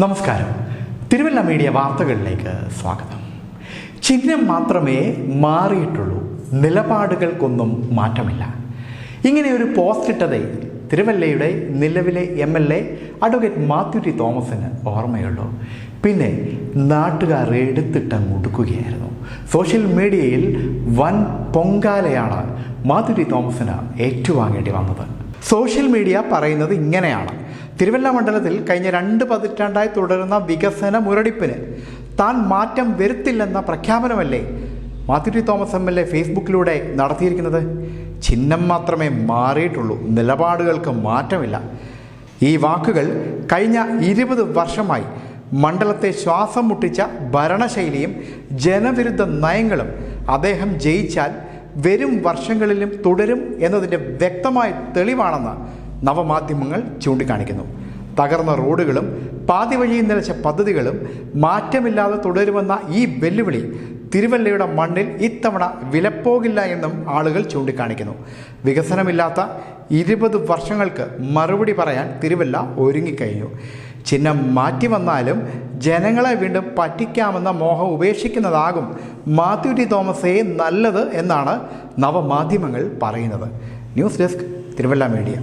നമസ്കാരം. തിരുവല്ല മീഡിയ വാർത്തകളിലേക്ക് സ്വാഗതം. ചിഹ്നം മാത്രമേ മാറിയിട്ടുള്ളൂ, നിലപാടുകൾക്കൊന്നും മാറ്റമില്ല. ഇങ്ങനെ ഒരു പോസ്റ്റ് ഇട്ടതേ തിരുവല്ലയുടെ നിലവിലെ MLA അഡ്വക്കേറ്റ് മാത്യു ടി തോമസിന് ഓർമ്മയുള്ളൂ. പിന്നെ നാട്ടുകാർ എടുത്തിട്ട് മുടുക്കുകയായിരുന്നു. സോഷ്യൽ മീഡിയയിൽ വൻ പൊങ്കാലയാണ് മാത്യു ടി തോമസിന് ഏറ്റുവാങ്ങേണ്ടി വന്നത്. സോഷ്യൽ മീഡിയ പറയുന്നത് ഇങ്ങനെയാണ്: തിരുവല്ല മണ്ഡലത്തിൽ കഴിഞ്ഞ 2 പതിറ്റാണ്ടായി തുടരുന്ന വികസന മുരടിപ്പിന് താൻ മാറ്റം വരുത്തില്ലെന്ന പ്രഖ്യാപനമല്ലേ മാത്യു ടി തോമസ് MLA ഫേസ്ബുക്കിലൂടെ നടത്തിയിരിക്കുന്നത്. ചിഹ്നം മാത്രമേ മാറിയിട്ടുള്ളൂ, നിലപാടുകൾക്ക് മാറ്റമില്ല. ഈ വാക്കുകൾ കഴിഞ്ഞ 20 വർഷമായി മണ്ഡലത്തെ ശ്വാസം മുട്ടിച്ച ഭരണശൈലിയും ജനവിരുദ്ധ നയങ്ങളും അദ്ദേഹം ജയിച്ചാൽ വരും വർഷങ്ങളിലും തുടരും എന്നതിൻ്റെ വ്യക്തമായ തെളിവാണെന്ന് നവമാധ്യമങ്ങൾ ചൂണ്ടിക്കാണിക്കുന്നു. തകർന്ന റോഡുകളും പാതി വഴിയിൽ നിലച്ച പദ്ധതികളും മാറ്റമില്ലാതെ തുടരുമെന്ന ഈ വെല്ലുവിളി തിരുവല്ലയുടെ മണ്ണിൽ ഇത്തവണ വിലപ്പോകില്ല എന്നും ആളുകൾ ചൂണ്ടിക്കാണിക്കുന്നു. വികസനമില്ലാത്ത 20 വർഷങ്ങൾക്ക് മറുപടി പറയാൻ തിരുവല്ല ഒരുങ്ങിക്കഴിഞ്ഞു. ചിഹ്നം മാറ്റി വന്നാലും ജനങ്ങളെ വീണ്ടും പറ്റിക്കാമെന്ന മോഹം ഉപേക്ഷിക്കുന്നതാകും മാത്യു ടി തോമസേ നല്ലത് എന്നാണ് നവമാധ്യമങ്ങൾ പറയുന്നത്. News desk, Thiruvalla media.